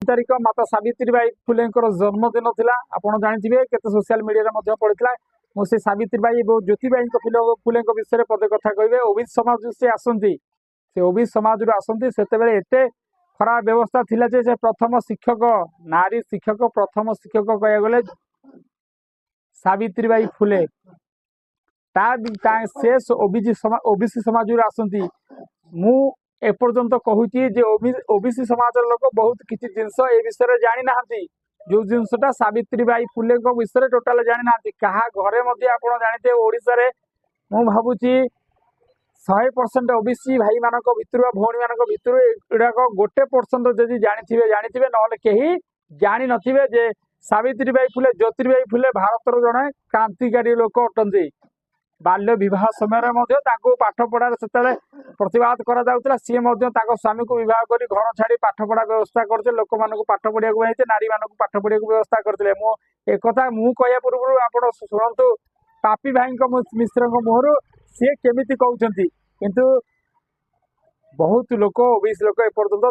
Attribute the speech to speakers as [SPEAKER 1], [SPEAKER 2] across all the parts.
[SPEAKER 1] तारीख माता सावित्रीबाई फुले जन्मदिन थिला आपण जानिथिबे केते सोशल मीडिया रे मध्ये पड़ितला मो से सावित्रीबाई और ज्योतिबाई फुले विषय में पदे कथा कहबे ओबीसी समाज से आसंती से ओबीसी समाज रू आसंती सेते बेले एते खराब व्यवस्था थिला जे प्रथम शिक्षक नारी शिक्षक प्रथम शिक्षक कह गले सावित्रीबाई फुले शेष ओबीसी समाज रू आसंती मु एपर्यंत कहूची जे ओबीसी समाज लोक बहुत किसी जिनस ए विषय जानी ना जो जिनसटा सावित्रीबाई फुले विषय टोटाल जानी ना क्या घरे आपण जानते ओडिशा रे मु भावुची 100% ओबीसी भाई मान भितर भौणी मान भितर एडाक 1% जदि जानी ना कहीं जानी नथिबे जे सावित्रीबाई फुले ज्योतिबाई फुले भारतर जड़े क्रांतिकारी लोक अटंती बाल्य विवाह समय पाठ पढ़ार से प्रतिवाद करा सी स्वामी को विवाह कर घर छाड़ी पाठ पढ़ा व्यवस्था करते लोक मान पाठ पढ़ा नारी मान पाठ पढ़ा व्यवस्था करते एक मुझे पूर्व आप शुणु पापी भाई मिश्र मुहर सी केमी कहते किंतु बहुत लोक ओबीसी लोक एपर्यंत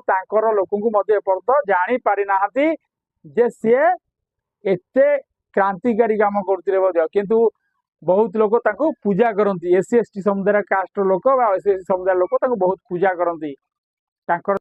[SPEAKER 1] लोक एपर्यंत जानी पारि ना जे सी एते क्रांतिकारी काम करते किंतु बहुत लोग पूजा करती एससी एसटी समुदाय कास्ट लोक एससी एसटी समुदाय लोक बहुत पूजा करती।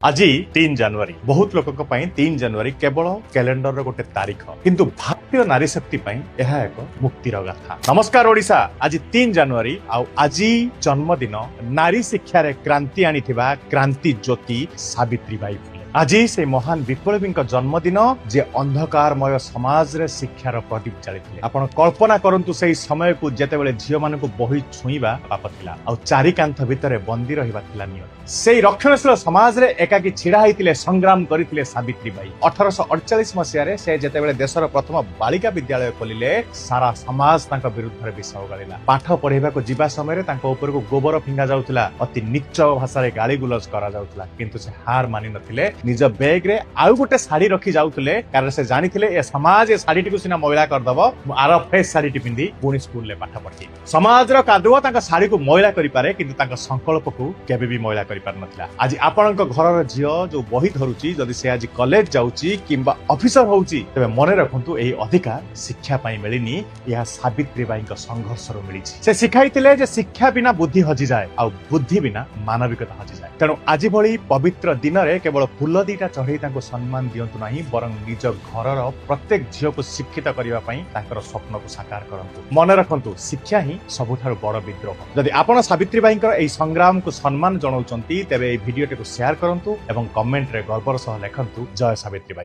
[SPEAKER 2] आज 3 जनवरी बहुत लोक 3 जनवरी केवल कैलेंडर गोटे तारीख किंतु भारतीय नारी शक्ति यह एक मुक्तिर गाथा। नमस्कार ओडिशा, आज 3 जनवरी आज जन्मदिन नारी शिक्षा रे क्रांति आनी क्रांति ज्योति सावित्रीबाई फुले। आज से महान विप्लवी जन्मदिन जे अंधकारमय समाज रे शिक्षार प्रदीप जाली आपण कल्पना करंतु से समय को जेते बेले झियो मान को बही छुईबा पाप थिला आ चारि कांथ भितर बंदी रहिबा थिला नियम से रक्षणशील समाज रे एकाकी छिड़ा होइतिले संग्राम करितिले सावित्रीबाई। 1848 मसिया रे से जेते बेले देशर प्रथम बालिका विद्यालय खोलिले सारा समाज तांका विरुद्ध रे विषय गालिला। पाठ पढ़ेबा को जीवा समय रे तांका ऊपर को गोबर फिंगा जाउतिला, अति नीच भाषा रे गाली गुलज करा जाउतिला किंतु से हार मानि नथिले। निज बैग रे आउ गोटे साड़ी रखी जाउतिले कारण से जानिथिले ए समाज ए साड़ी टिकु सिना मैला कर दबो आर फ्रेश साड़ी टी पिंदी पुणी स्कूल ले पाठ पढ़ी। समाज रो कादुआ तांका साड़ी को मैला करि पारे किंतु तांका संकल्प को केबे भी मैला करि पार नथिला। आज आपनक घर रो झियो जो बही धरुची जदि से आज कॉलेज जाउची किंबा ऑफिसर होउची तबे मने रखंतु एही अधिकार शिक्षा पई मिलिनी यह सावित्रीबाई का संघर्ष रो मिली। से सिखाइतिले जे शिक्षा बिना बुद्धि हजि जाए आ बुद्धि बिना मानविकता हजि जाए। तेणु आज भली पवित्र दिन रे केवल फूल दीटा चढ़ई तांको सम्मान दियंतु नाही बरं निज घरर प्रत्येक झियो को शिक्षित करिवा पई तांकर स्वप्न को साकार करंतु। मन रखंतु शिक्षा ही सबुठारु बड़ विद्रोह। जदि आपण सावित्रीबाई एही संग्राम को सम्मान जणाउचंती तेबे एही भिडियोटी को शेयर करंतु एवं कमेंट रे गर्वर सह लेखंतु जय सावित्रीबाई।